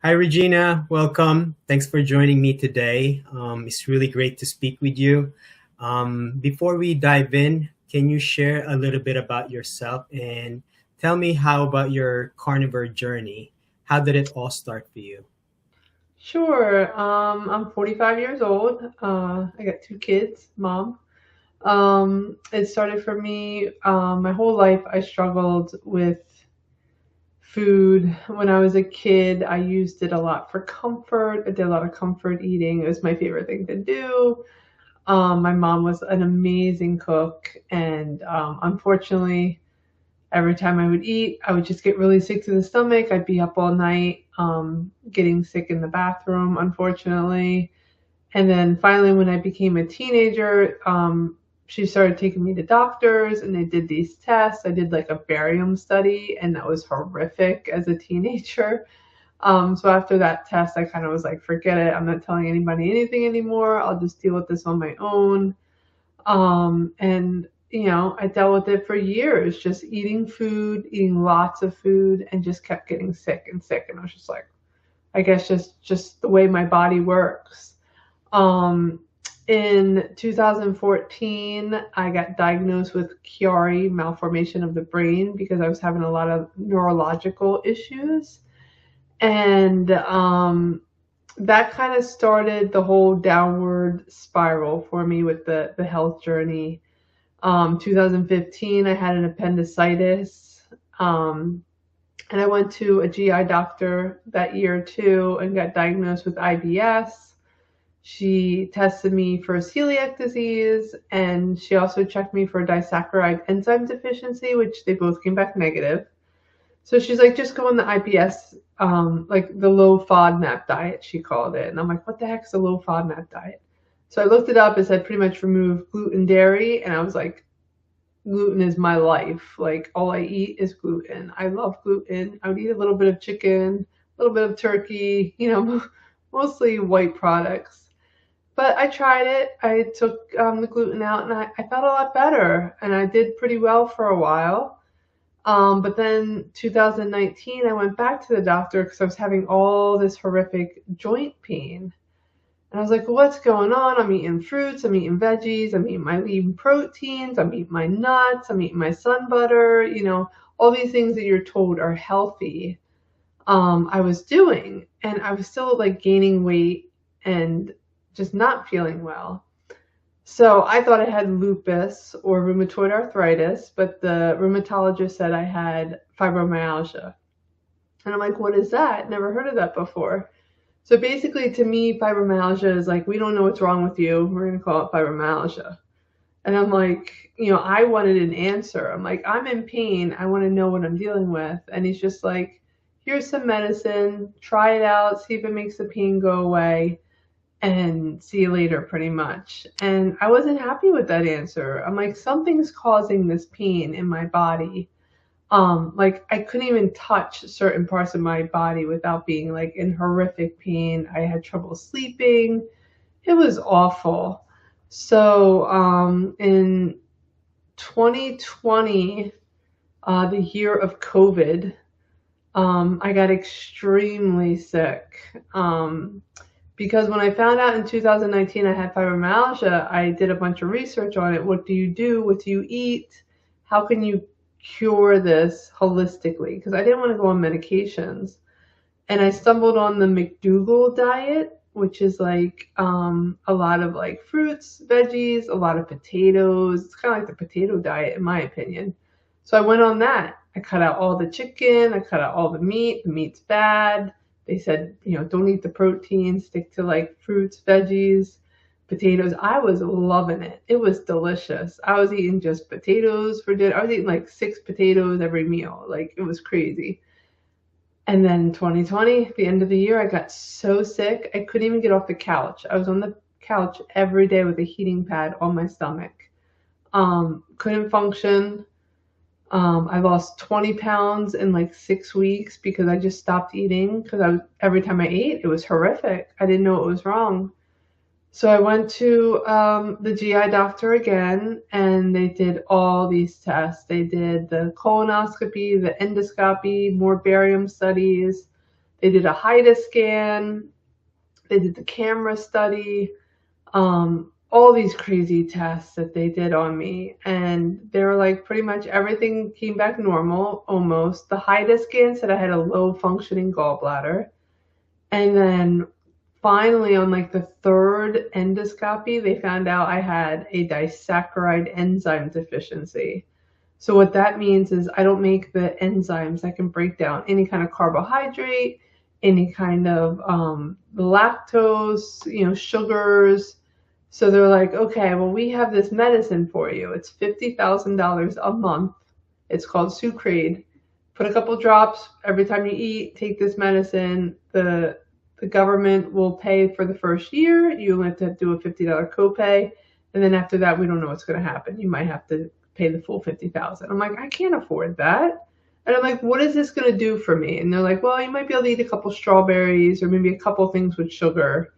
Hi, Regina. Welcome. Thanks for joining me today. It's really great to speak with you. Before we dive in, can you share a little bit about yourself and tell me how about your carnivore journey? How did it all start for you? Sure. I'm 45 years old. I got two kids, mom. It started for me, my whole life. I struggled with food. When I was a kid, I used it a lot for comfort. I did a lot of comfort eating. It was my favorite thing to do. My mom was an amazing cook, and unfortunately, every time I would eat, I would just get really sick to the stomach. I'd be up all night, getting sick in the bathroom, unfortunately. And then finally, when I became a teenager, she started taking me to doctors and they did these tests. I did like a barium study, and that was horrific as a teenager. So after that test, I kind of was like, forget it. I'm not telling anybody anything anymore. I'll just deal with this on my own. And I dealt with it for years, just eating food, eating lots of food, and just kept getting sick and sick. And I was just like, I guess just the way my body works. Um, in 2014, I got diagnosed with Chiari, malformation of the brain, because I was having a lot of neurological issues. And that kind of started the whole downward spiral for me with the health journey. 2015, I had an appendicitis. And I went to a GI doctor that year too and got diagnosed with IBS. She tested me for celiac disease, and she also checked me for disaccharide enzyme deficiency, which they both came back negative. So she's like, just go on the IBS, like the low FODMAP diet, she called it. And I'm like, what the heck's a low FODMAP diet? So I looked it up. It said pretty much remove gluten, dairy, and I was like, gluten is my life. Like all I eat is gluten. I love gluten. I would eat a little bit of chicken, a little bit of turkey, mostly white products. But I tried it. I took the gluten out, and I felt a lot better, and I did pretty well for a while. But then 2019, I went back to the doctor because I was having all this horrific joint pain. And I was like, well, what's going on? I'm eating fruits, I'm eating veggies, I'm eating my lean proteins, I'm eating my nuts, I'm eating my sun butter, all these things that you're told are healthy. I was doing, and I was still like gaining weight and just not feeling well. So I thought I had lupus or rheumatoid arthritis, but the rheumatologist said I had fibromyalgia. And I'm like, what is that? Never heard of that before. So basically, to me, fibromyalgia is like, we don't know what's wrong with you. We're going to call it fibromyalgia. And I'm like, I wanted an answer. I'm like, I'm in pain. I want to know what I'm dealing with. And he's just like, here's some medicine. Try it out. See if it makes the pain go away. And see you later, pretty much. And I wasn't happy with that answer. I'm like, something's causing this pain in my body. Like I couldn't even touch certain parts of my body without being like in horrific pain. I had trouble sleeping. It was awful. So in 2020, the year of COVID, I got extremely sick. Because when I found out in 2019 I had fibromyalgia, I did a bunch of research on it. What do you do? What do you eat? How can you cure this holistically? Because I didn't want to go on medications. And I stumbled on the McDougall diet, which is like a lot of like fruits, veggies, a lot of potatoes. It's kind of like the potato diet, in my opinion. So I went on that. I cut out all the chicken. I cut out all the meat. The meat's bad. They said, don't eat the protein. Stick to like fruits, veggies, potatoes. I was loving it. It was delicious. I was eating just potatoes for dinner. I was eating like 6 potatoes every meal. Like it was crazy. And then 2020, the end of the year, I got so sick, I couldn't even get off the couch. I was on the couch every day with a heating pad on my stomach. Couldn't function. I lost 20 pounds in like 6 weeks because I just stopped eating because every time I ate, it was horrific. I didn't know what was wrong. So I went to the GI doctor again, and they did all these tests. They did the colonoscopy, the endoscopy, more barium studies. They did a HIDA scan. They did the camera study. All these crazy tests that they did on me. And they were like, pretty much everything came back normal, almost. The HIDA scan said I had a low functioning gallbladder. And then finally, on like the third endoscopy, they found out I had a disaccharide enzyme deficiency. So what that means is I don't make the enzymes that can break down any kind of carbohydrate, any kind of lactose, sugars. So they're like, okay, well, we have this medicine for you. It's $50,000 a month. It's called Sucrade. Put a couple drops every time you eat. Take this medicine. The government will pay for the first year. You only have to do a $50 copay, and then after that, we don't know what's going to happen. You might have to pay the full $50,000. I'm like, I can't afford that. And I'm like, what is this going to do for me? And they're like, well, you might be able to eat a couple strawberries or maybe a couple things with sugar.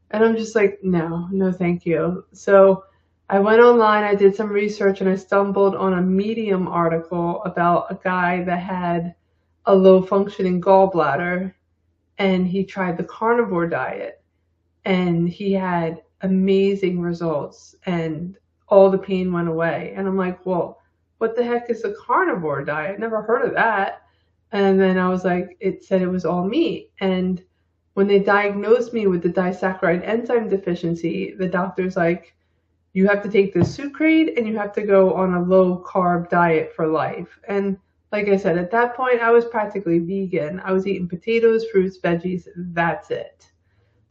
And I'm just like, no, thank you. So I went online, I did some research, and I stumbled on a Medium article about a guy that had a low functioning gallbladder, and he tried the carnivore diet, and he had amazing results, and all the pain went away. And I'm like, well, what the heck is a carnivore diet? Never heard of that. And then I was like, it said it was all meat. And when they diagnosed me with the disaccharide enzyme deficiency, the doctor's like, you have to take the Sucrade and you have to go on a low carb diet for life. And like I said, at that point, I was practically vegan. I was eating potatoes, fruits, veggies. That's it.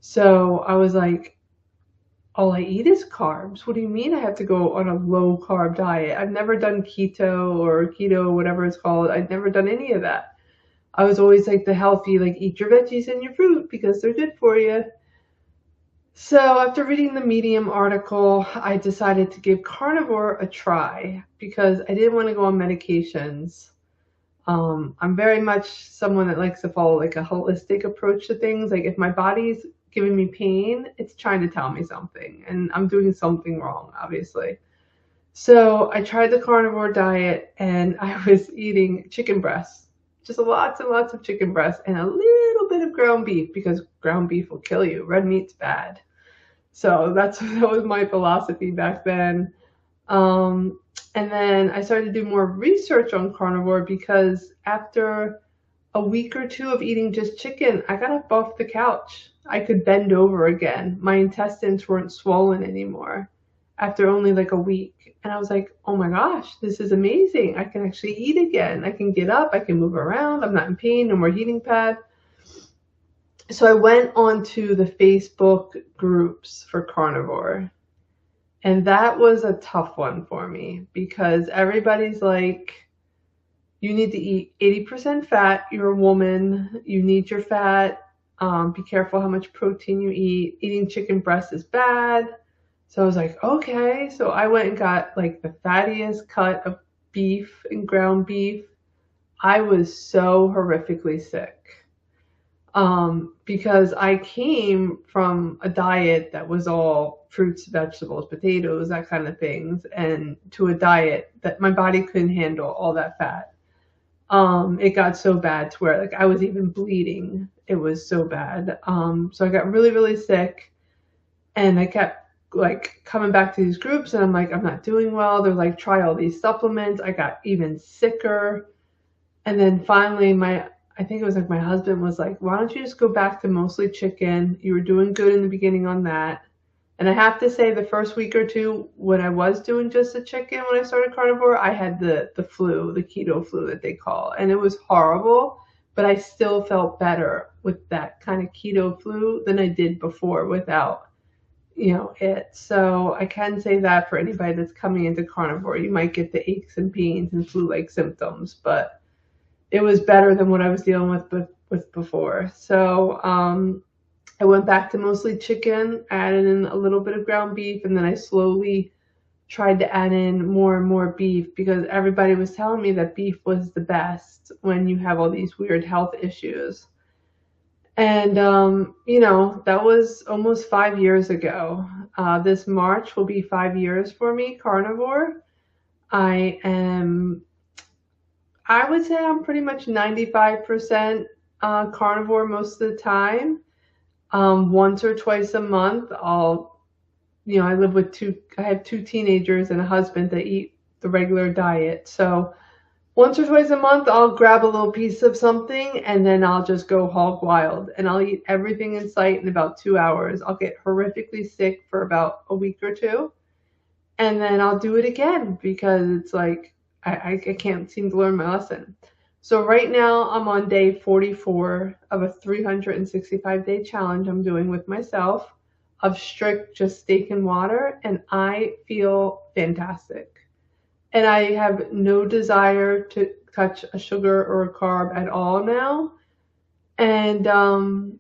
So I was like, all I eat is carbs. What do you mean I have to go on a low carb diet? I've never done keto, whatever it's called. I've never done any of that. I was always like the healthy, like eat your veggies and your fruit because they're good for you. So after reading the Medium article, I decided to give carnivore a try because I didn't want to go on medications. I'm very much someone that likes to follow like a holistic approach to things. Like if my body's giving me pain, it's trying to tell me something, and I'm doing something wrong, obviously. So I tried the carnivore diet, and I was eating chicken breasts. Just lots and lots of chicken breasts and a little bit of ground beef because ground beef will kill you. Red meat's bad. So that was my philosophy back then. And then I started to do more research on carnivore because after a week or two of eating just chicken, I got up off the couch. I could bend over again. My intestines weren't swollen anymore after only like a week. And I was like, oh my gosh, this is amazing. I can actually eat again. I can get up. I can move around. I'm not in pain. No more heating pad. So I went on to the Facebook groups for carnivore. And that was a tough one for me because everybody's like, you need to eat 80% fat. You're a woman. You need your fat. Be careful how much protein you eat. Eating chicken breast is bad. So I was like, okay. So I went and got like the fattiest cut of beef and ground beef. I was so horrifically sick because I came from a diet that was all fruits, vegetables, potatoes, that kind of things, and to a diet that my body couldn't handle all that fat. It got so bad to where like I was even bleeding. It was so bad. So I got really, really sick, and I kept like coming back to these groups, and I'm like, I'm not doing well. They're like, try all these supplements. I got even sicker. And then finally I think it was like my husband was like, why don't you just go back to mostly chicken? You were doing good in the beginning on that. And I have to say the first week or two when I was doing just the chicken, when I started carnivore, I had the flu, the keto flu that they call. And it was horrible, but I still felt better with that kind of keto flu than I did before without it. So I can say that for anybody that's coming into carnivore, you might get the aches and pains and flu-like symptoms, but it was better than what I was dealing with before. So I went back to mostly chicken, added in a little bit of ground beef, and then I slowly tried to add in more and more beef because everybody was telling me that beef was the best when you have all these weird health issues. And, that was almost 5 years ago. This March will be 5 years for me, carnivore. I would say I'm pretty much 95% carnivore most of the time. Once or twice a month, I live with I have two teenagers and a husband that eat the regular diet. So once or twice a month, I'll grab a little piece of something and then I'll just go hog wild and I'll eat everything in sight in about 2 hours. I'll get horrifically sick for about a week or two and then I'll do it again because it's like I can't seem to learn my lesson. So right now I'm on day 44 of a 365-day challenge I'm doing with myself of strict just steak and water, and I feel fantastic. And I have no desire to touch a sugar or a carb at all now. And I'm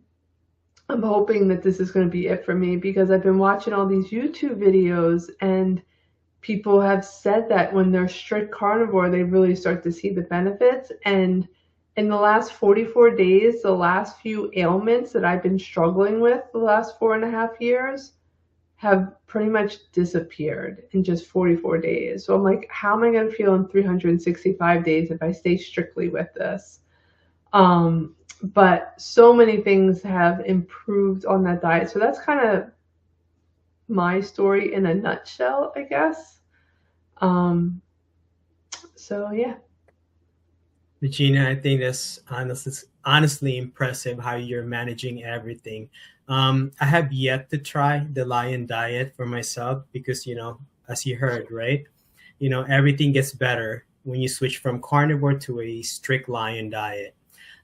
hoping that this is going to be it for me because I've been watching all these YouTube videos and people have said that when they're strict carnivore, they really start to see the benefits. And in the last 44 days, the last few ailments that I've been struggling with the last 4.5 years have pretty much disappeared in just 44 days. So I'm like, how am I going to feel in 365 days if I stay strictly with this? But so many things have improved on that diet. So that's kind of my story in a nutshell, I guess. So yeah. Regina, I think that's honestly impressive how you're managing everything. I have yet to try the lion diet for myself because, as you heard, right? Everything gets better when you switch from carnivore to a strict lion diet.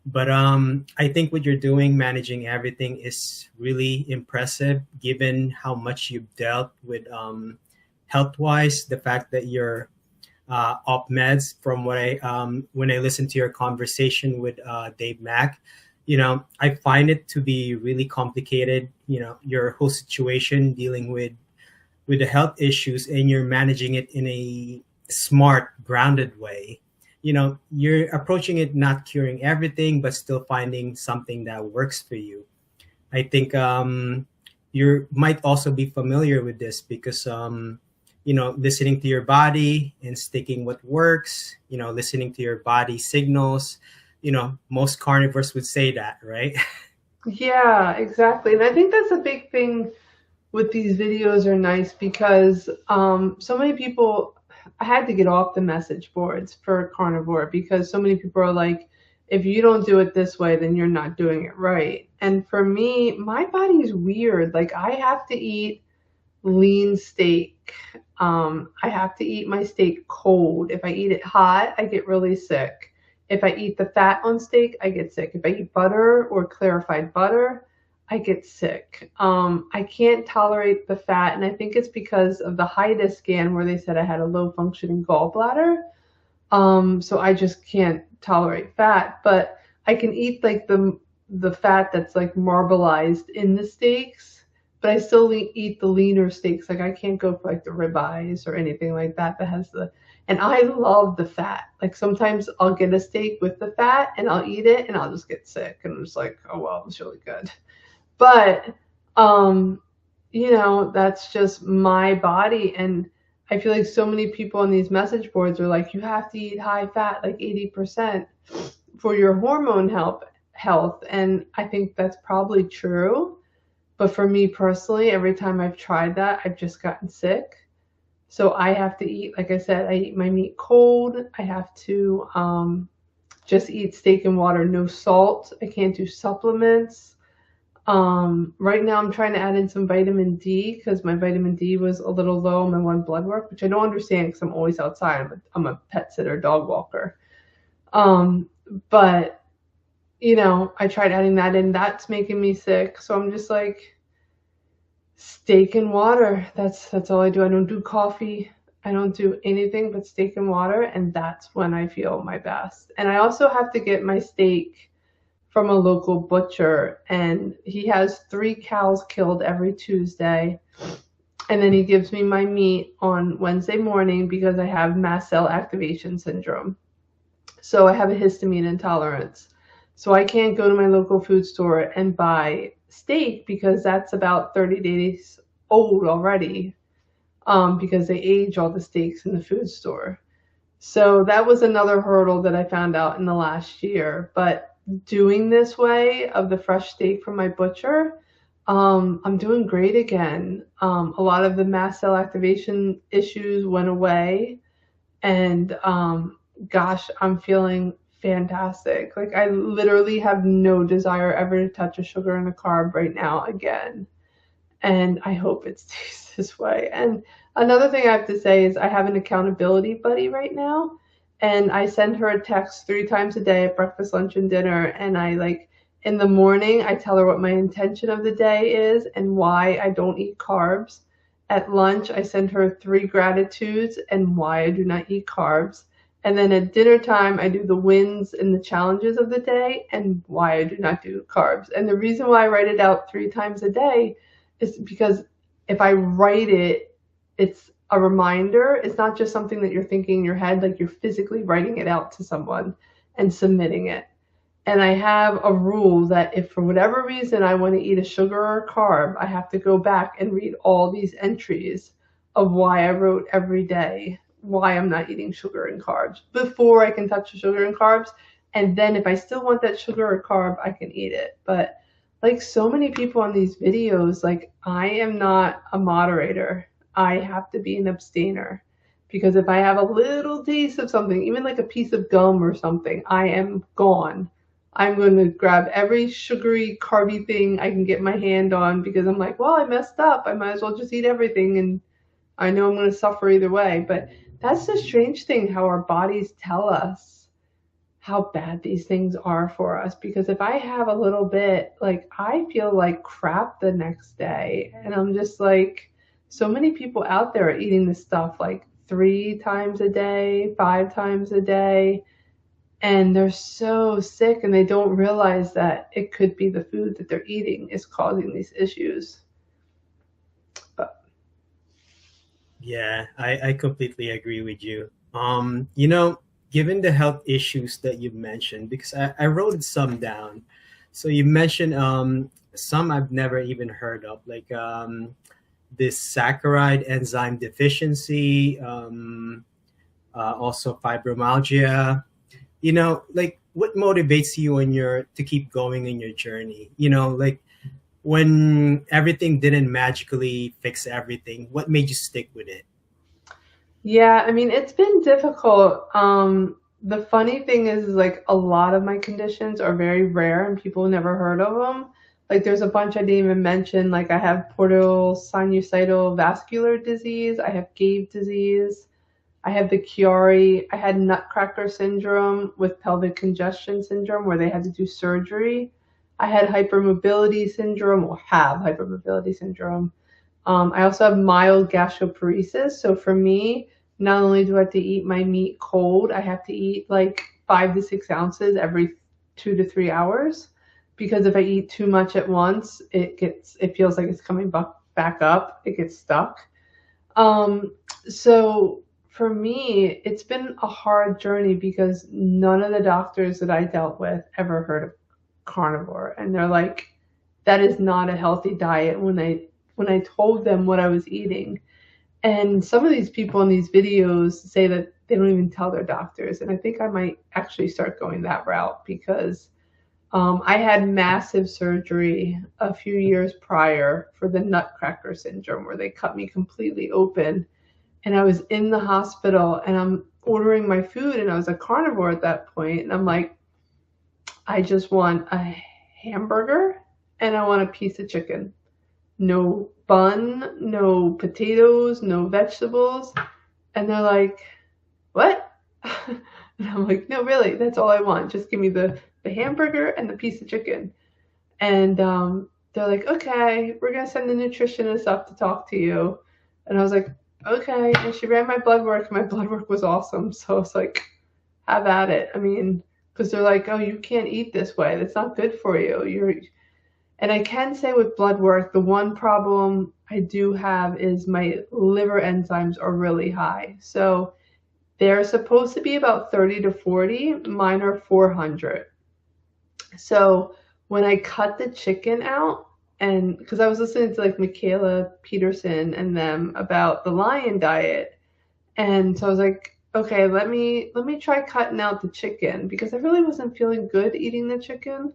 But I think what you're doing, managing everything, is really impressive given how much you've dealt with health-wise, the fact that you're op meds from what when I listened to your conversation with Dave Mack, I find it to be really complicated, your whole situation dealing with the health issues, and you're managing it in a smart, grounded way. You're approaching it not curing everything, but still finding something that works for you. I think you might also be familiar with this because listening to your body and sticking what works, listening to your body signals, most carnivores would say that, right? Yeah, exactly. And I think that's a big thing with these videos are nice because so many people, I had to get off the message boards for carnivore because so many people are like, if you don't do it this way, then you're not doing it right. And for me, my body is weird. Like I have to eat lean steak. I have to eat my steak cold. If I eat it hot, I get really sick. If I eat the fat on steak, I get sick. If I eat butter or clarified butter, I get sick. I can't tolerate the fat, and I think it's because of the HIDA scan where they said I had a low functioning gallbladder. So I just can't tolerate fat, but I can eat like the fat that's like marbleized in the steaks, but I still eat the leaner steaks. Like I can't go for like the ribeyes or anything like that has and I love the fat. Like sometimes I'll get a steak with the fat and I'll eat it and I'll just get sick. And I'm just like, oh, well, it's really good. But, that's just my body. And I feel like so many people on these message boards are like, you have to eat high fat, like 80% for your hormone health. And I think that's probably true. But for me personally, every time I've tried that, I've just gotten sick. So I have to eat, like I said, I eat my meat cold. I have to just eat steak and water, no salt. I can't do supplements. Right now I'm trying to add in some vitamin D because my vitamin D was a little low on my one blood work, which I don't understand because I'm always outside. I'm a pet sitter, dog walker. But I tried adding that in. That's making me sick. So I'm just like, steak and water. That's all I do. I don't do coffee. I don't do anything but steak and water. And that's when I feel my best. And I also have to get my steak from a local butcher. And he has 3 cows killed every Tuesday. And then he gives me my meat on Wednesday morning because I have mast cell activation syndrome. So I have a histamine intolerance. So I can't go to my local food store and buy steak because that's about 30 days old already because they age all the steaks in the food store. So that was another hurdle that I found out in the last year. But doing this way of the fresh steak from my butcher, I'm doing great again. A lot of the mast cell activation issues went away, and gosh, I'm feeling fantastic. Like I literally have no desire ever to touch a sugar and a carb right now again. And I hope it stays this way. And another thing I have to say is I have an accountability buddy right now, and I send her a text 3 times a day at breakfast, lunch, and dinner. And I like in the morning, I tell her what my intention of the day is and why I don't eat carbs. At lunch, I send her 3 gratitudes and why I do not eat carbs. And then at dinner time, I do the wins and the challenges of the day and why I do not do carbs. And the reason why I write it out 3 times a day is because if I write it, it's a reminder. It's not just something that you're thinking in your head, like you're physically writing it out to someone and submitting it. And I have a rule that if for whatever reason I want to eat a sugar or a carb, I have to go back and read all these entries of why I wrote every day, why I'm not eating sugar and carbs before I can touch the sugar and carbs. And then if I still want that sugar or carb, I can eat it. But like so many people on these videos, like I am not a moderator. I have to be an abstainer because if I have a little taste of something, even like a piece of gum or something, I am gone. I'm going to grab every sugary, carby thing I can get my hand on because I'm like, well, I messed up. I might as well just eat everything. And I know I'm going to suffer either way. But that's the strange thing, how our bodies tell us how bad these things are for us. Because if I have a little bit, like I feel like crap the next day. And I'm just like, so many people out there are eating this stuff like 3 times a day, 5 times a day. And they're so sick and they don't realize that it could be the food that they're eating is causing these issues. But Yeah, I completely agree with you. Given the health issues that you mentioned, because I wrote some down. So you mentioned some I've never even heard of, like this saccharide enzyme deficiency, also fibromyalgia. Like what motivates you on your to keep going in your journey? Like when everything didn't magically fix everything, what made you stick with it? yeah, I mean, it's been difficult. The funny thing is like a lot of my conditions are very rare and people never heard of them. Like there's a bunch I didn't even mention. Like I have portal sinusoidal vascular disease. I have Gabe disease. I have the Chiari. I had Nutcracker syndrome with pelvic congestion syndrome where they had to do surgery. I had hypermobility syndrome or have hypermobility syndrome. I also have mild gastroparesis. So for me, not only do I have to eat my meat cold, I have to eat like 5 to 6 ounces every 2 to 3 hours because if I eat too much at once, it feels like it's coming back up. It gets stuck. So for me, it's been a hard journey because none of the doctors that I dealt with ever heard of carnivore, and they're like, "That is not a healthy diet." When I told them what I was eating, and some of these people in these videos say that they don't even tell their doctors, and I think I might actually start going that route because I had massive surgery a few years prior for the Nutcracker syndrome, where they cut me completely open and I was in the hospital and I'm ordering my food and I was a carnivore at that point and I'm like, I just want a hamburger and I want a piece of chicken. No bun, no potatoes, no vegetables. And they're like, what? And I'm like, no, really, that's all I want. Just give me the hamburger and the piece of chicken. And they're like, okay, we're going to send the nutritionist up to talk to you. And I was like, okay. And she ran my blood work. My blood work was awesome. So I was like, have at it. I mean, because they're like, oh, you can't eat this way. That's not good for you. And I can say with blood work, the one problem I do have is my liver enzymes are really high. So they're supposed to be about 30 to 40. Mine are 400. So when I cut the chicken out, and because I was listening to like Michaela Peterson and them about the lion diet, and so I was like, okay, let me try cutting out the chicken because I really wasn't feeling good eating the chicken.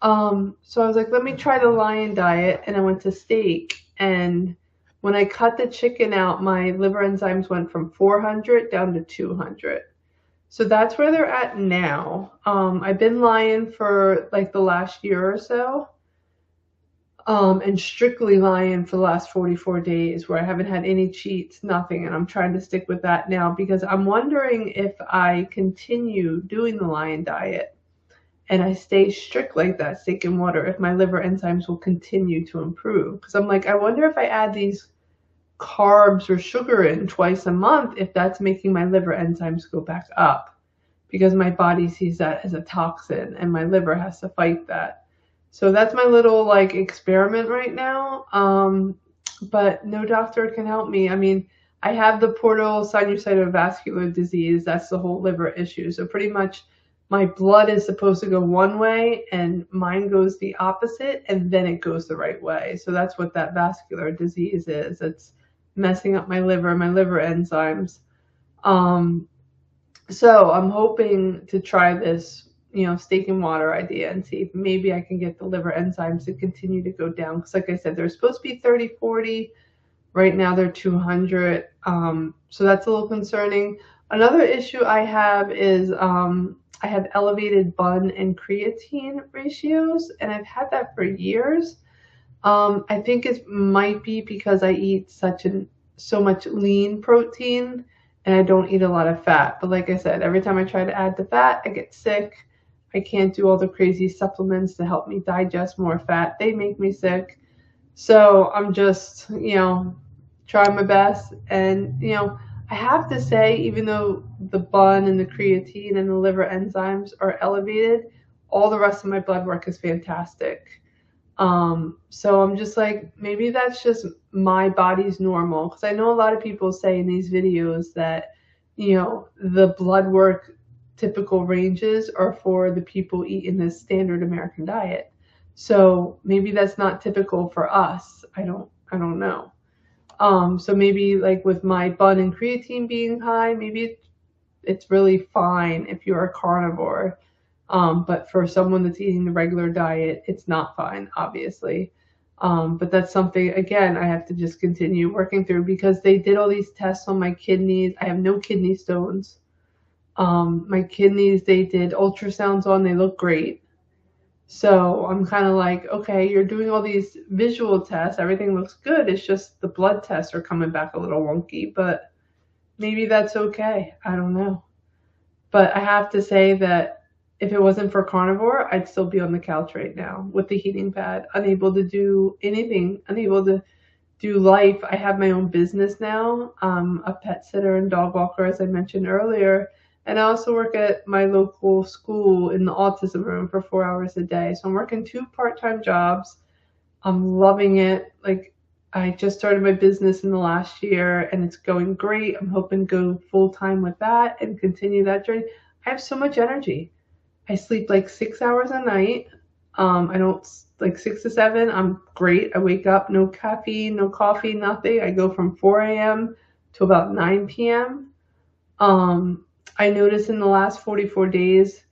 So I was like, let me try the lion diet, and I went to steak. And when I cut the chicken out, my liver enzymes went from 400 down to 200. So that's where they're at now. I've been lion for like the last year or so, and strictly lion for the last 44 days where I haven't had any cheats, nothing. And I'm trying to stick with that now because I'm wondering if I continue doing the lion diet and I stay strict like that, steak and water, if my liver enzymes will continue to improve. Because I'm like, I wonder if I add these carbs or sugar in twice a month, if that's making my liver enzymes go back up. Because my body sees that as a toxin and my liver has to fight that. So that's my little like experiment right now. But no doctor can help me. I mean, I have the portal sinusitis disease. That's the whole liver issue. So pretty much my blood is supposed to go one way and mine goes the opposite and then it goes the right way. So that's what that vascular disease is. It's messing up my liver enzymes. So I'm hoping to try this, steak and water idea and see if maybe I can get the liver enzymes to continue to go down. Because like I said, they're supposed to be 30, 40. Right now they're 200. So that's a little concerning. Another issue I have is I have elevated bun and creatine ratios, and I've had that for years. I think it might be because I eat so much lean protein and I don't eat a lot of fat. But like I said, every time I try to add the fat, I get sick. I can't do all the crazy supplements to help me digest more fat. They make me sick. So I'm just, trying my best. And, I have to say, even though the bun and the creatine and the liver enzymes are elevated, all the rest of my blood work is fantastic. So I'm just like, maybe that's just my body's normal. Because I know a lot of people say in these videos that, the blood work typical ranges are for the people eating the standard American diet. So maybe that's not typical for us. I don't know. So maybe like with my bun and creatine being high, maybe it's really fine if you're a carnivore. But for someone that's eating the regular diet, it's not fine, obviously. But that's something, again, I have to just continue working through because they did all these tests on my kidneys. I have no kidney stones. My kidneys, they did ultrasounds on, they look great. So I'm kind of like, okay, you're doing all these visual tests. Everything looks good. It's just the blood tests are coming back a little wonky, but maybe that's okay. I don't know. But I have to say that if it wasn't for carnivore, I'd still be on the couch right now with the heating pad, unable to do anything, unable to do life. I have my own business now. A pet sitter and dog walker, as I mentioned earlier. And I also work at my local school in the autism room for 4 hours a day. So I'm working 2 part-time jobs. I'm loving it. Like, I just started my business in the last year and it's going great. I'm hoping to go full-time with that and continue that journey. I have so much energy. I sleep like 6 hours a night. I don't like 6 to 7. I'm great. I wake up, no caffeine, no coffee, nothing. I go from 4 a.m. to about 9 p.m. I noticed in the last 44 days,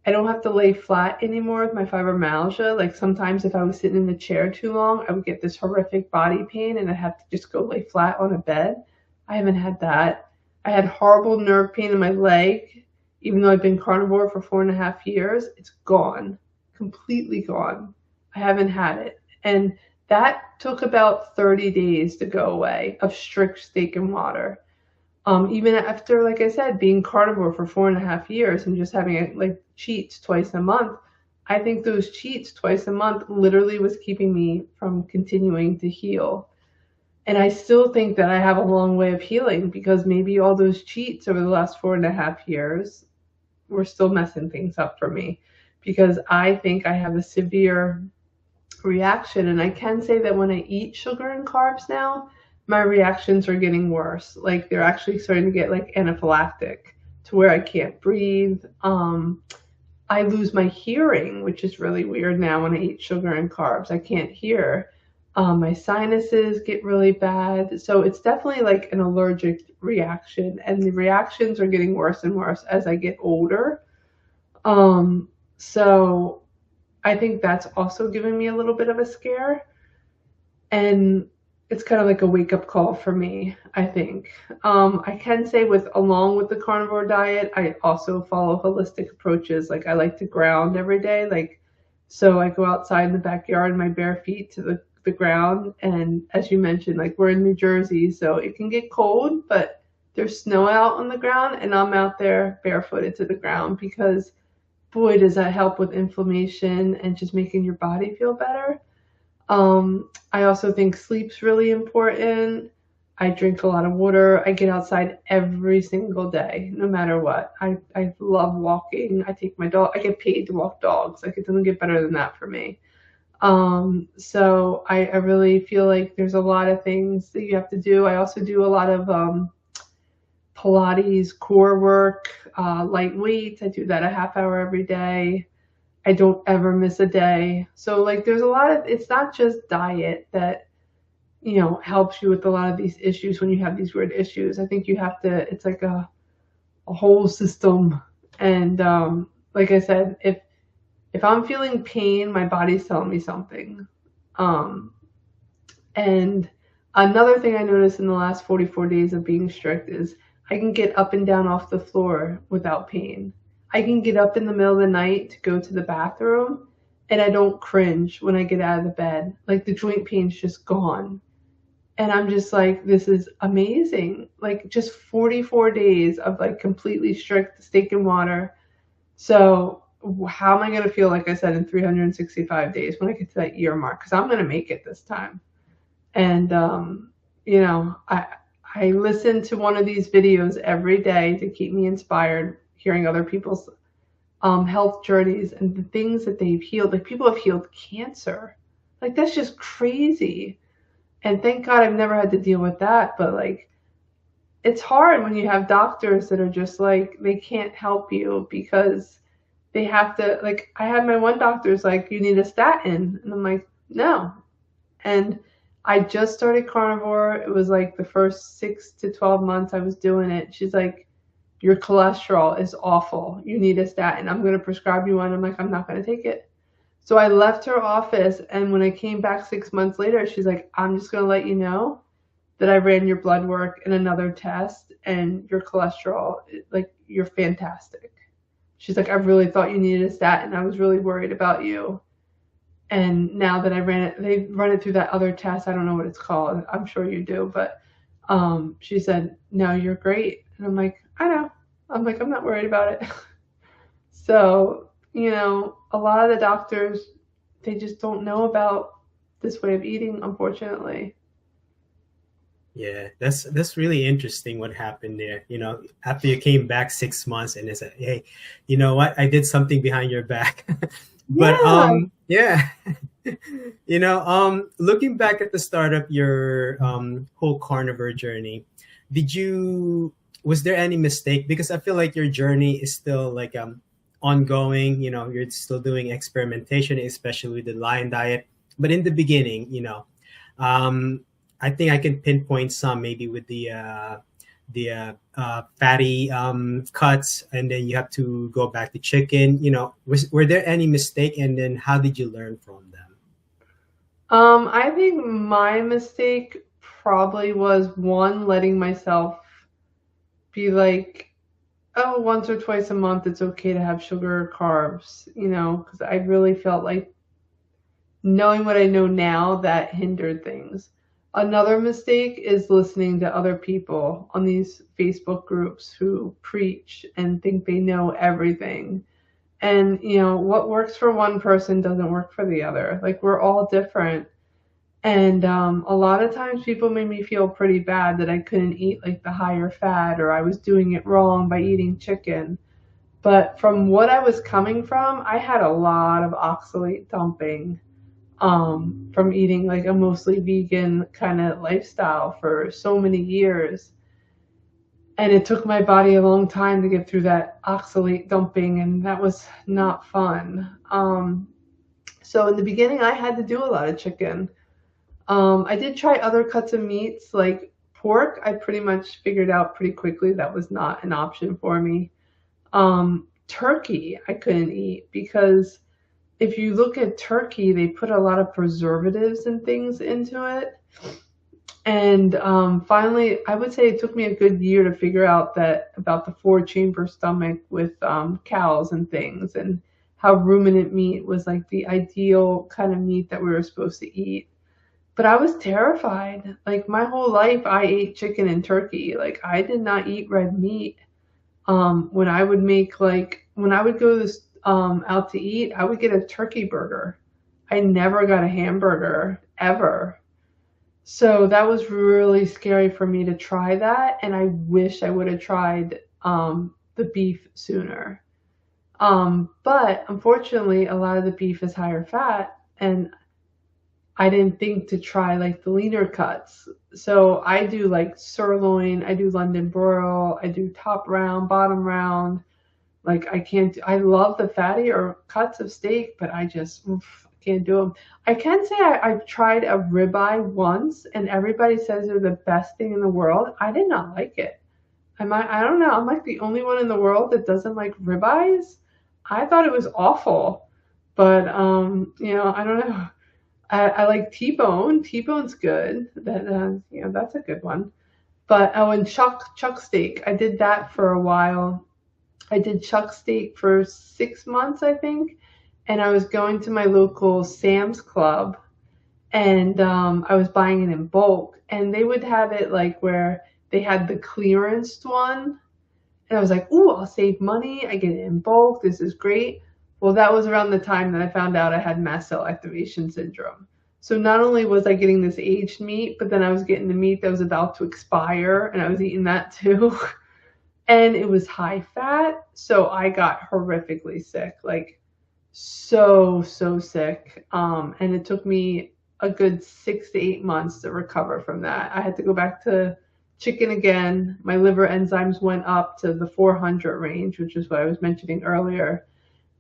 I don't have to lay flat anymore with my fibromyalgia. Like sometimes if I was sitting in the chair too long, I would get this horrific body pain and I'd have to just go lay flat on a bed. I haven't had that. I had horrible nerve pain in my leg, even though I've been carnivore for 4.5 years. It's gone, completely gone. I haven't had it. And that took about 30 days to go away of strict steak and water. Even after, like I said, being carnivore for 4.5 years and just having like cheats twice a month, I think those cheats twice a month literally was keeping me from continuing to heal. And I still think that I have a long way of healing because maybe all those cheats over the last 4.5 years were still messing things up for me because I think I have a severe reaction. And I can say that when I eat sugar and carbs now, my reactions are getting worse. Like they're actually starting to get like anaphylactic to where I can't breathe. I lose my hearing, which is really weird now when I eat sugar and carbs. I can't hear. My sinuses get really bad. So it's definitely like an allergic reaction. And the reactions are getting worse and worse as I get older. So I think that's also giving me a little bit of a scare. And it's kind of like a wake up call for me, I think. I can say along with the carnivore diet, I also follow holistic approaches. Like I like to ground every day. So I go outside in the backyard in my bare feet to the ground. And as you mentioned, like we're in New Jersey, so it can get cold, but there's snow out on the ground and I'm out there barefooted to the ground because boy, does that help with inflammation and just making your body feel better. I also think sleep's really important. I drink a lot of water. I get outside every single day, no matter what. I love walking. I take my dog. I get paid to walk dogs. Like it doesn't get better than that for me. So I really feel like there's a lot of things that you have to do. I also do a lot of Pilates, core work, light weights. I do that a half hour every day. I don't ever miss a day. So like there's a lot of, it's not just diet that, helps you with a lot of these issues when you have these weird issues. I think you have to, it's like a whole system. And like I said, if I'm feeling pain, my body's telling me something. And another thing I noticed in the last 44 days of being strict is I can get up and down off the floor without pain. I can get up in the middle of the night to go to the bathroom and I don't cringe when I get out of the bed. Like the joint pain's just gone. And I'm just like, this is amazing. Like just 44 days of like completely strict steak and water. So how am I going to feel, like I said, in 365 days when I get to that year mark? Because I'm going to make it this time. And, I listen to one of these videos every day to keep me inspired, hearing other people's health journeys and the things that they've healed. Like people have healed cancer. Like that's just crazy. And thank God I've never had to deal with that. But like, it's hard when you have doctors that are just like, they can't help you because they have to, like, I had my one doctor's like, you need a statin. And I'm like, no. And I just started carnivore. It was like the first 6 to 12 months I was doing it. She's like, your cholesterol is awful. You need a statin. I'm going to prescribe you one. I'm like, I'm not going to take it. So I left her office. And when I came back 6 months later, she's like, I'm just going to let you know that I ran your blood work and another test and your cholesterol, like, you're fantastic. She's like, I really thought you needed a statin. I was really worried about you. And now that I ran it, they run it through that other test. I don't know what it's called. I'm sure you do. But she said, no, you're great. And I'm like, I know. I'm like, I'm not worried about it. So, a lot of the doctors, they just don't know about this way of eating, unfortunately. Yeah, that's really interesting what happened there. After you came back 6 months and they said, hey, you know what? I did something behind your back. But Yeah. yeah. Looking back at the start of your whole carnivore journey, was there any mistake? Because I feel like your journey is still like ongoing. You're still doing experimentation, especially with the lion diet. But in the beginning, I think I can pinpoint some, maybe with the fatty cuts, and then you have to go back to chicken. Were there any mistake, and then how did you learn from them? I think my mistake probably was one, letting myself be like, oh, once or twice a month, it's okay to have sugar or carbs, because I really felt like, knowing what I know now, that hindered things. Another mistake is listening to other people on these Facebook groups who preach and think they know everything. And, what works for one person doesn't work for the other. Like, we're all different. And a lot of times people made me feel pretty bad that I couldn't eat like the higher fat, or I was doing it wrong by eating chicken. But from what I was coming from, I had a lot of oxalate dumping from eating like a mostly vegan kind of lifestyle for so many years. And it took my body a long time to get through that oxalate dumping, and that was not fun. So in the beginning, I had to do a lot of chicken. I did try other cuts of meats like pork. I pretty much figured out pretty quickly that was not an option for me. Turkey I couldn't eat because if you look at turkey, they put a lot of preservatives and things into it. And finally, I would say it took me a good year to figure out that about the four-chamber stomach with cows and things, and how ruminant meat was like the ideal kind of meat that we were supposed to eat. But I was terrified. Like my whole life, I ate chicken and turkey. Like I did not eat red meat. When I would make when I would go this out to eat, I would get a turkey burger. I never got a hamburger ever. So that was really scary for me to try that, and I wish I would have tried the beef sooner. But unfortunately, a lot of the beef is higher fat, and I didn't think to try like the leaner cuts. So I do like sirloin, I do London broil, I do top round, bottom round. Like I can't. I love the fattier cuts of steak, but I just can't do them. I can say I've tried a ribeye once, and everybody says they're the best thing in the world. I did not like it. I don't know. I'm like the only one in the world that doesn't like ribeyes. I thought it was awful, but I don't know. I like T-bone. T-bone's good. That that's a good one. But oh, and chuck steak. I did that for a while. I did chuck steak for 6 months, I think, and I was going to my local Sam's Club, and I was buying it in bulk, and they would have it like where they had the clearance one, and I was like, "Ooh, I'll save money. I get it in bulk. This is great." Well, that was around the time that I found out I had mast cell activation syndrome. So not only was I getting this aged meat, but then I was getting the meat that was about to expire, and I was eating that too. And it was high fat, so I got horrifically sick, like so sick. And it took me a good 6 to 8 months to recover from that. I had to go back to chicken again. My liver enzymes went up to the 400 range, which is what I was mentioning earlier.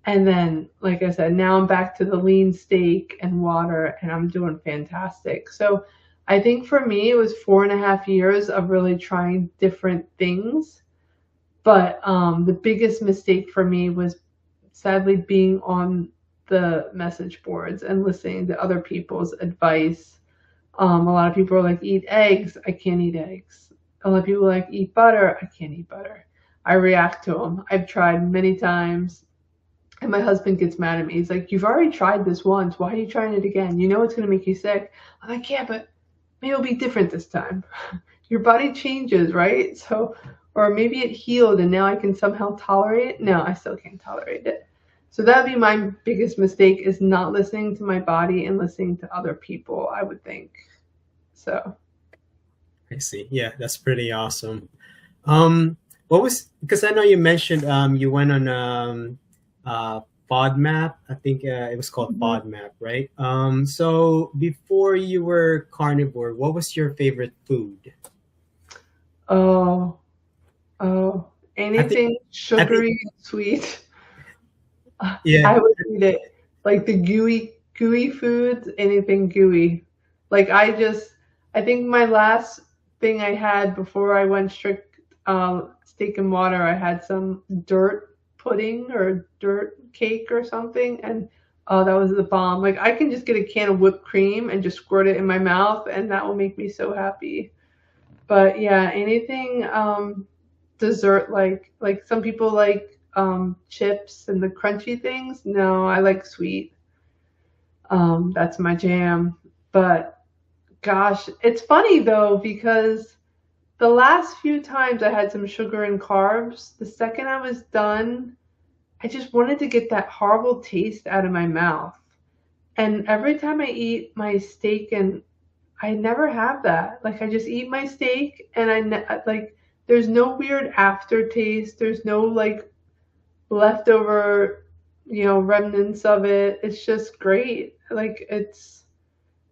And then, like I said, now I'm back to the lean steak and water, and I'm doing fantastic. So I think for me, it was 4.5 years of really trying different things. But the biggest mistake for me was sadly being on the message boards and listening to other people's advice. A lot of people are like, eat eggs. I can't eat eggs. A lot of people are like, eat butter. I can't eat butter. I react to them. I've tried many times. And my husband gets mad at me. He's like, you've already tried this once. Why are you trying it again? You know it's going to make you sick. I'm like, yeah, but maybe it'll be different this time. Your body changes, right? So, or maybe it healed and now I can somehow tolerate it. No, I still can't tolerate it. So that'd be my biggest mistake, is not listening to my body and listening to other people, I would think. So. I see. Yeah, that's pretty awesome. What was, because I know you mentioned you went on FODMAP. I think it was called FODMAP, right? So before you were carnivore, what was your favorite food? Oh, anything sugary and sweet. Yeah. I would eat it. Like the gooey foods, anything gooey. Like I think my last thing I had before I went strict steak and water, I had some dirt pudding or dirt cake or something, and oh, that was the bomb. Like I can just get a can of whipped cream and just squirt it in my mouth, and that will make me so happy. But yeah, anything dessert, like some people like chips and the crunchy things. No, I like sweet. That's my jam. But gosh, it's funny though, because the last few times I had some sugar and carbs, the second I was done, I just wanted to get that horrible taste out of my mouth. And every time I eat my steak, and I never have that. Like I just eat my steak, and like there's no weird aftertaste. There's no like leftover, remnants of it. It's just great. Like it's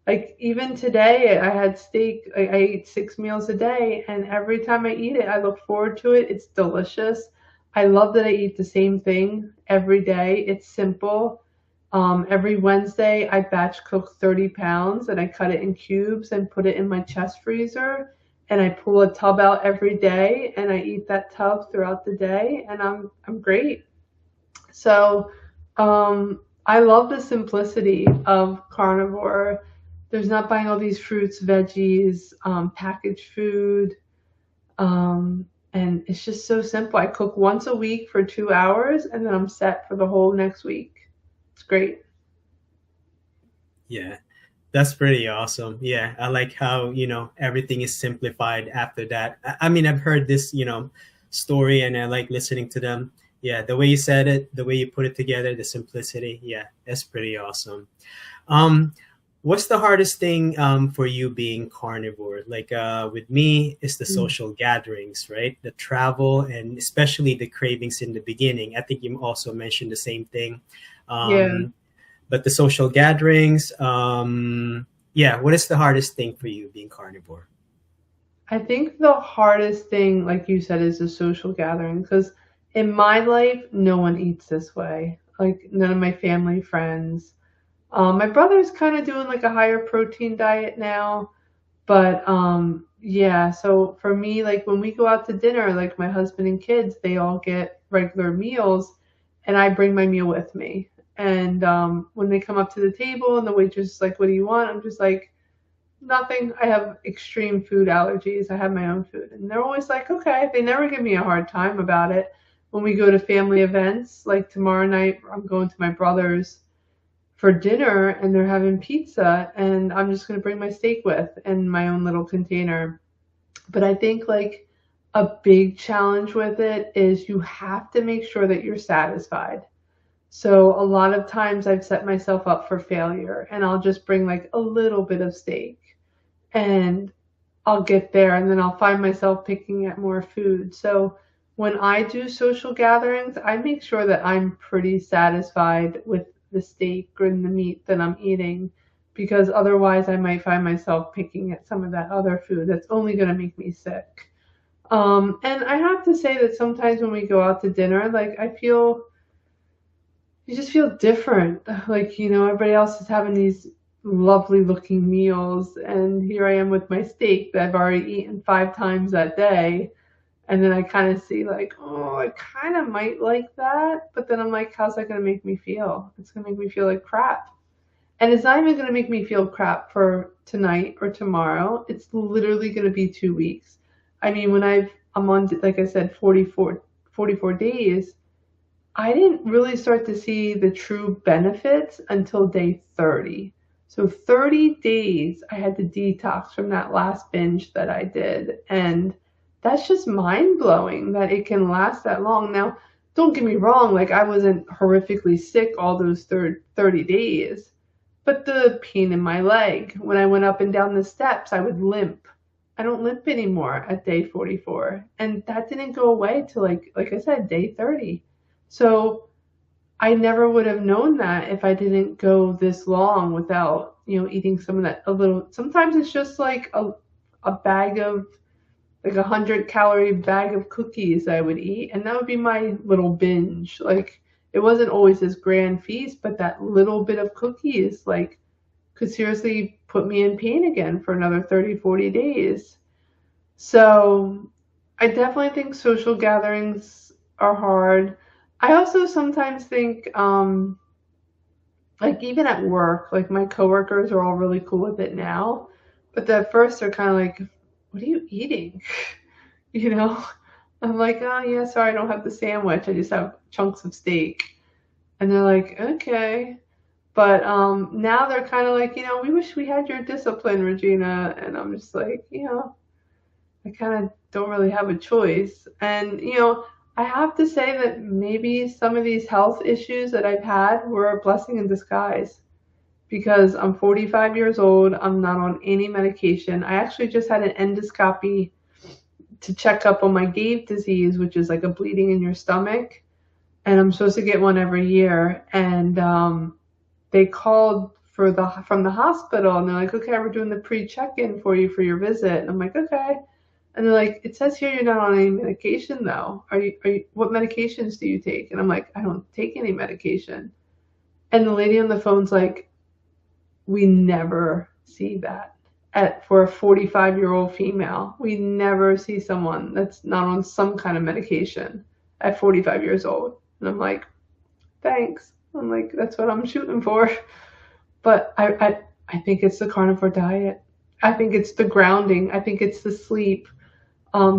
like even today I had steak. I ate 6 meals a day, and every time I eat it, I look forward to it. It's delicious. I love that I eat the same thing every day. It's simple. Every Wednesday, I batch cook 30 pounds and I cut it in cubes and put it in my chest freezer. And I pull a tub out every day and I eat that tub throughout the day, and I'm great. So I love the simplicity of carnivore. There's not buying all these fruits, veggies, packaged food. And it's just so simple. I cook once a week for 2 hours and then I'm set for the whole next week. It's great. Yeah, that's pretty awesome. Yeah, I like how, everything is simplified after that. I mean, I've heard this, story, and I like listening to them. Yeah, the way you said it, the way you put it together, the simplicity. Yeah, that's pretty awesome. Um, what's the hardest thing for you being carnivore? Like with me, it's the Mm. social gatherings, right? The travel, and especially the cravings in the beginning. I think you also mentioned the same thing. Yeah. But the social gatherings, yeah, what is the hardest thing for you being carnivore? I think the hardest thing, like you said, is the social gathering. Because in my life, no one eats this way. Like none of my family, friends. My brother's kind of doing like a higher protein diet now. But yeah, so for me, like when we go out to dinner, like my husband and kids, they all get regular meals and I bring my meal with me. And when they come up to the table and the waitress is like, "What do you want?" I'm just like, "Nothing. I have extreme food allergies. I have my own food." And they're always like, "Okay." They never give me a hard time about it. When we go to family events, like tomorrow night, I'm going to my brother's for dinner and they're having pizza, and I'm just going to bring my steak with in my own little container. But I think like a big challenge with it is you have to make sure that you're satisfied. So a lot of times I've set myself up for failure and I'll just bring like a little bit of steak and I'll get there and then I'll find myself picking at more food. So when I do social gatherings, I make sure that I'm pretty satisfied with the steak or the meat that I'm eating, because otherwise I might find myself picking at some of that other food that's only going to make me sick. And I have to say that sometimes when we go out to dinner, like you just feel different. Like, everybody else is having these lovely looking meals, and here I am with my steak that I've already eaten 5 times that day. And then I kind of see, like, oh, I kind of might like that. But then I'm like, how's that going to make me feel? It's going to make me feel like crap. And it's not even going to make me feel crap for tonight or tomorrow. It's literally going to be 2 weeks. I mean, I'm on, like I said, 44 days. I didn't really start to see the true benefits until day 30. So 30 days I had to detox from that last binge that I did. And that's just mind blowing that it can last that long. Now, don't get me wrong, like I wasn't horrifically sick all those 30 days, but the pain in my leg, when I went up and down the steps, I would limp. I don't limp anymore at day 44. And that didn't go away till like I said, day 30. So I never would have known that if I didn't go this long without, eating some of that a little. Sometimes it's just like a bag of like 100-calorie bag of cookies I would eat, and that would be my little binge. Like it wasn't always this grand feast, but that little bit of cookies like could seriously put me in pain again for another 30, 40 days. So I definitely think social gatherings are hard. I also sometimes think, like even at work, like my coworkers are all really cool with it now, but at first they're kind of like, "What are you eating?" you know? I'm like, "Oh yeah, sorry, I don't have the sandwich. I just have chunks of steak." And they're like, "Okay." But now they're kind of like, "We wish we had your discipline, Regina." And I'm just like, I kind of don't really have a choice. And, I have to say that maybe some of these health issues that I've had were a blessing in disguise, because I'm 45 years old. I'm not on any medication. I actually just had an endoscopy to check up on my Gave disease, which is like a bleeding in your stomach. And I'm supposed to get one every year. And they called from the hospital and they're like, "Okay, we're doing the pre-check-in for you for your visit." And I'm like, "Okay." And they're like, "It says here you're not on any medication though. What medications do you take?" And I'm like, "I don't take any medication." And the lady on the phone's like, we never see that for a 45-year-old female. We never see someone that's not on some kind of medication at 45 years old. And I'm like, thanks. I'm like, that's what I'm shooting for. But I think it's the carnivore diet. I think it's the grounding. I think it's the sleep,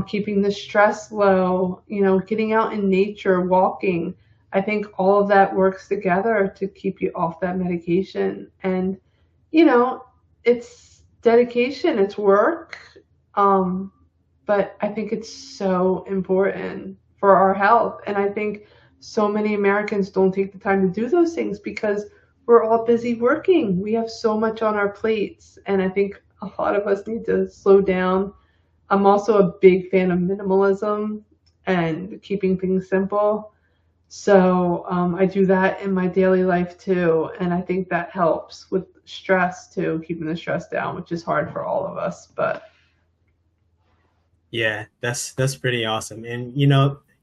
keeping the stress low, getting out in nature, walking. I think all of that works together to keep you off that medication. And, it's dedication, it's work. But I think it's so important for our health. And I think so many Americans don't take the time to do those things because we're all busy working. We have so much on our plates. And I think a lot of us need to slow down. I'm also a big fan of minimalism and keeping things simple. So I do that in my daily life too. And I think that helps with stress too, keeping the stress down, which is hard for all of us. But Yeah, that's pretty awesome. And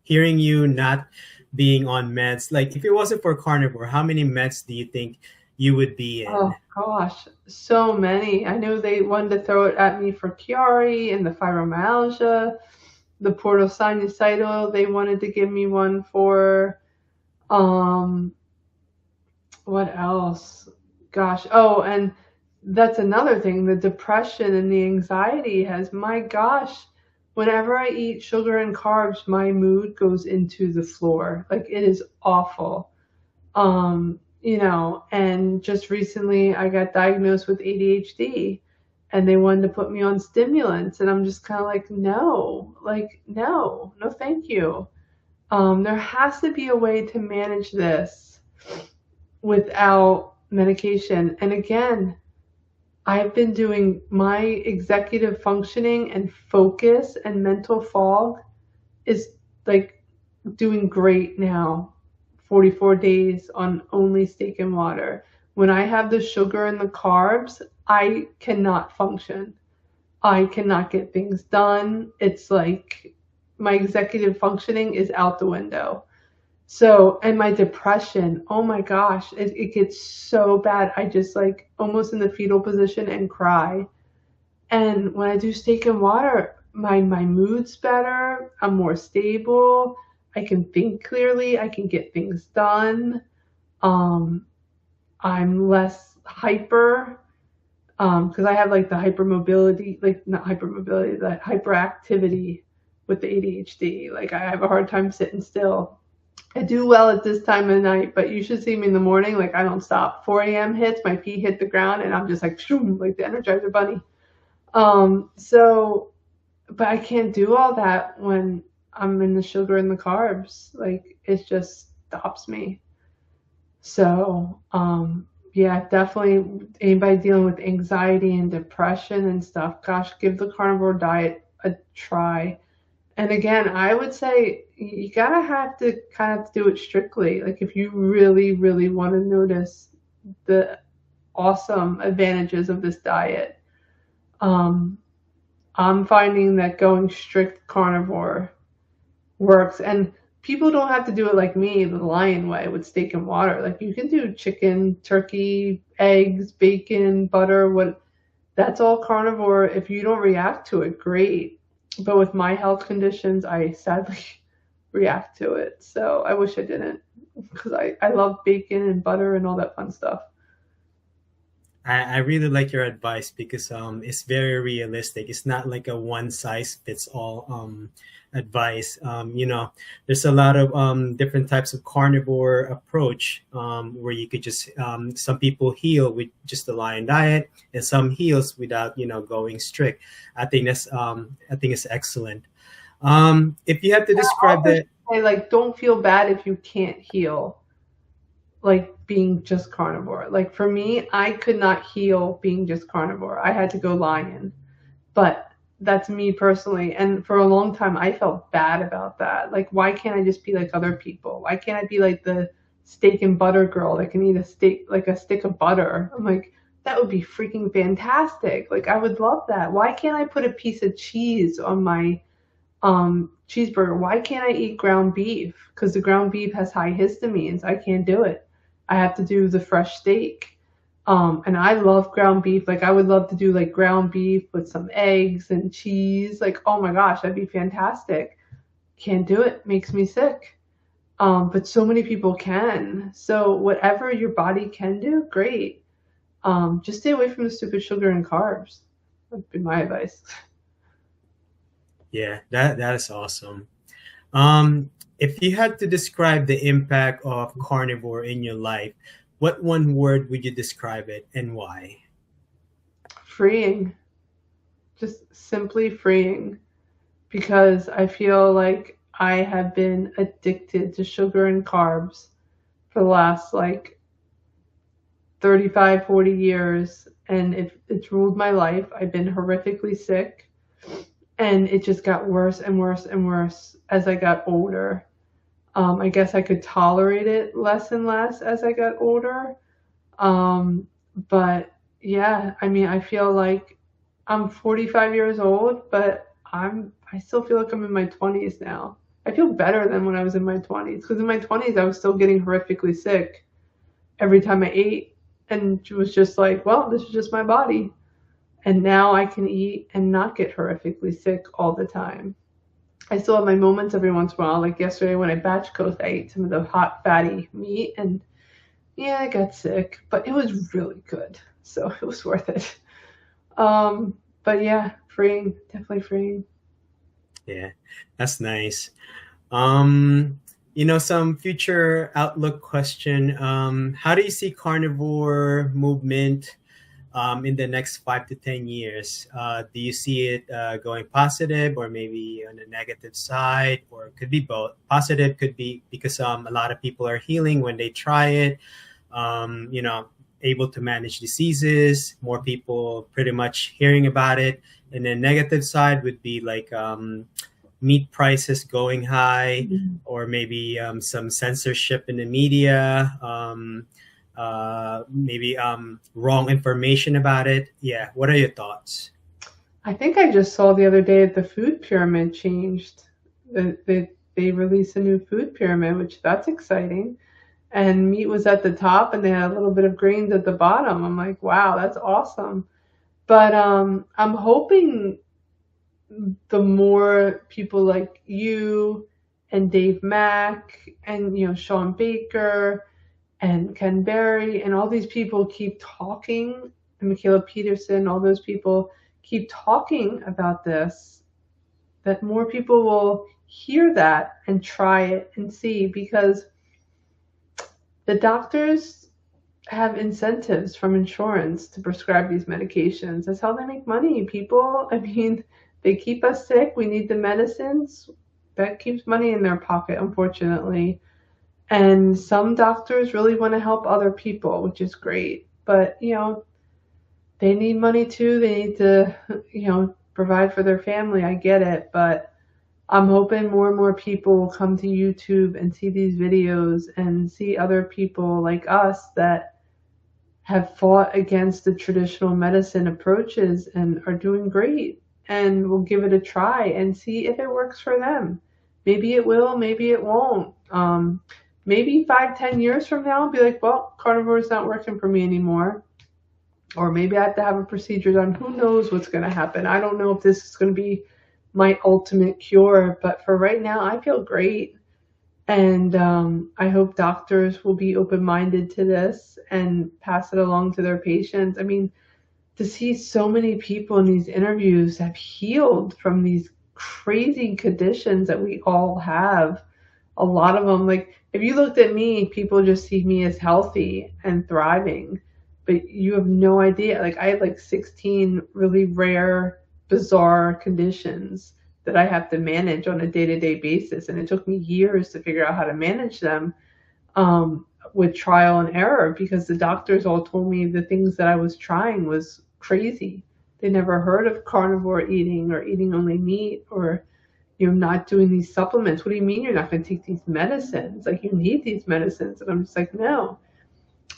hearing you not being on meds, like if it wasn't for carnivore, how many meds do you think you would be in? oh gosh, so many. I know they wanted to throw it at me for Chiari and the fibromyalgia, the portal sinusitis. They wanted to give me one for um what else? Gosh. Oh, and that's another thing. The depression and the anxiety has, my gosh, whenever I eat sugar and carbs, my mood goes into the floor. Like it is awful. And just recently I got diagnosed with ADHD and they wanted to put me on stimulants. And I'm just kind of like, no, no, thank you. There has to be a way to manage this without medication. And again, I've been doing my executive functioning and focus and mental fog is like doing great now. 44 days on only steak and water. When I have the sugar and the carbs, I cannot function. I cannot get things done. It's like my executive functioning is out the window. So, and my depression, oh my gosh, it gets so bad. I just like almost in the fetal position and cry. And when I do steak and water, my mood's better. I'm more stable. I can think clearly. I can get things done. Um, I'm less hyper because I have like the hypermobility, like not hypermobility, the hyperactivity with the ADHD. Like I have a hard time sitting still. I do well at this time of night, but you should see me in the morning. Like I don't stop. 4 a.m. hits, my feet hit the ground, and I'm just like, shoom, like the Energizer Bunny. So, but I can't do all that when I'm in the sugar and the carbs. Like it just stops me. So, yeah, definitely anybody dealing with anxiety and depression and stuff, gosh, give the carnivore diet a try. And again, I would say you gotta have to kind of do it strictly. Like if you really, really want to notice the awesome advantages of this diet, I'm finding that going strict carnivore works. And people don't have to do it like me, the lion way with steak and water. Like you can do chicken, turkey, eggs, bacon, butter, that's all carnivore. If you don't react to it, great. But with my health conditions, I sadly react to it. So I wish I didn't because I love bacon and butter and all that fun stuff. I really like your advice because it's very realistic. It's not like a one size fits all advice. There's a lot of different types of carnivore approach where you could just some people heal with just the lion diet, and some heals without going strict. I think it's excellent. If you have to describe that, say, like, don't feel bad if you can't heal like being just carnivore. Like for me, I could not heal being just carnivore. I had to go lion. But that's me personally. And for a long time, I felt bad about that. Like, why can't I just be like other people? Why can't I be like the steak and butter girl that can eat a steak, like a stick of butter? I'm like, that would be freaking fantastic. Like, I would love that. Why can't I put a piece of cheese on my cheeseburger? Why can't I eat ground beef? Because the ground beef has high histamines. I can't do it. I have to do the fresh steak. And I love ground beef. Like I would love to do like ground beef with some eggs and cheese. Like, oh my gosh, that'd be fantastic. Can't do it. Makes me sick. But so many people can. So whatever your body can do, great. Just stay away from the stupid sugar and carbs. That'd be my advice. Yeah, that is awesome. Um, if you had to describe the impact of carnivore in your life, what one word would you describe it and why? Freeing. Just simply freeing. Because I feel like I have been addicted to sugar and carbs for the last like 35, 40 years. And it's ruled my life. I've been horrifically sick. And it just got worse and worse and worse as I got older. I guess I could tolerate it less and less as I got older. But yeah, I mean, I feel like I'm 45 years old, but I still feel like I'm in my 20s now. I feel better than when I was in my 20s because in my 20s I was still getting horrifically sick every time I ate, and it was just like, well, this is just my body. And now I can eat and not get horrifically sick all the time. I still have my moments every once in a while. Like yesterday when I batch cooked, I ate some of the hot fatty meat, and yeah, I got sick, but it was really good, so it was worth it. But yeah, freeing, definitely freeing. Yeah, that's nice. Um, some future outlook question. How do you see carnivore movement in the next 5 to 10 years? Do you see it going positive or maybe on the negative side, or it could be both? Positive could be because a lot of people are healing when they try it, able to manage diseases, more people pretty much hearing about it. And then negative side would be like meat prices going high, or maybe some censorship in the media, maybe wrong information about it. Yeah, what are your thoughts? I think I just saw the other day that the food pyramid changed. They released a new food pyramid, which that's exciting. And meat was at the top, and they had a little bit of grains at the bottom. I'm like, wow, that's awesome. But I'm hoping the more people like you and Dave Mack and Sean Baker and Ken Berry and all these people keep talking, and Michaela Peterson, all those people keep talking about this, that more people will hear that and try it and see, because the doctors have incentives from insurance to prescribe these medications. That's how they make money, people. I mean, they keep us sick. We need the medicines. That keeps money in their pocket, unfortunately. And some doctors really want to help other people, which is great. But, they need money too. They need to, provide for their family. I get it. But I'm hoping more and more people will come to YouTube and see these videos and see other people like us that have fought against the traditional medicine approaches and are doing great, and will give it a try and see if it works for them. Maybe it will, maybe it won't. Maybe 5, 10 years from now, I'll be like, well, carnivore is not working for me anymore. Or maybe I have to have a procedure done. Who knows what's going to happen? I don't know if this is going to be my ultimate cure, but for right now, I feel great. And I hope doctors will be open-minded to this and pass it along to their patients. I mean, to see so many people in these interviews have healed from these crazy conditions that we all have. A lot of them, like if you looked at me, people just see me as healthy and thriving, but you have no idea. Like I had like 16 really rare, bizarre conditions that I have to manage on a day-to-day basis. And it took me years to figure out how to manage them with trial and error, because the doctors all told me the things that I was trying was crazy. They never heard of carnivore eating or eating only meat, or not doing these supplements. What do you mean you're not going to take these medicines? Like, you need these medicines. And I'm just like, no.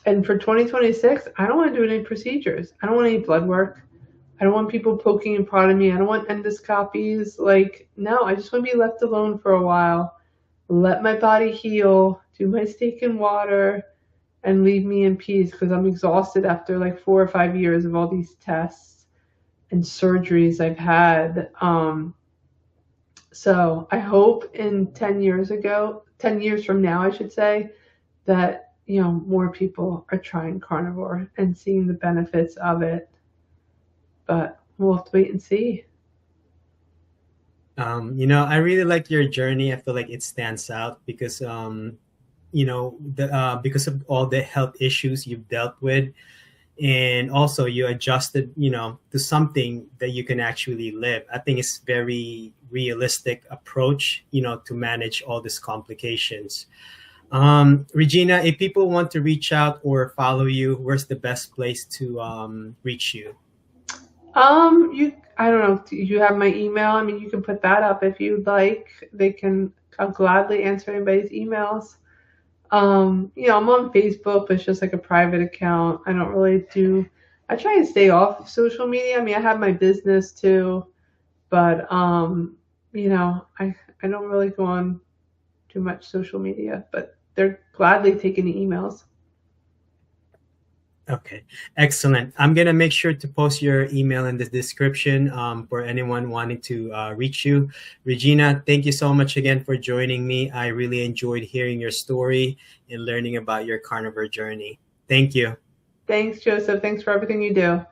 And for 2026, I don't want to do any procedures. I don't want any blood work. I don't want people poking and prodding me. I don't want endoscopies. Like, no, I just want to be left alone for a while. Let my body heal. Do my steak and water. and leave me in peace, because I'm exhausted after like 4 or 5 years of all these tests and surgeries I've had. So I hope in 10 years from now, I should say, that, more people are trying carnivore and seeing the benefits of it. But we'll have to wait and see. I really like your journey. I feel like it stands out because, because of all the health issues you've dealt with, and also you adjusted, to something that you can actually live. I think it's very realistic approach, to manage all these complications. Regina, if people want to reach out or follow you, where's the best place to reach you? I don't know. Do you have my email? I mean, you can put that up if you'd like. I'll gladly answer anybody's emails. I'm on Facebook, but it's just like a private account. I try to stay off of social media. I mean, I have my business too, but, I don't really go on too much social media, but they're gladly taking the emails. Okay, excellent. I'm gonna make sure to post your email in the description for anyone wanting to reach you. Regina, thank you so much again for joining me. I really enjoyed hearing your story and learning about your carnivore journey. Thank you. Thanks, Joseph. Thanks for everything you do.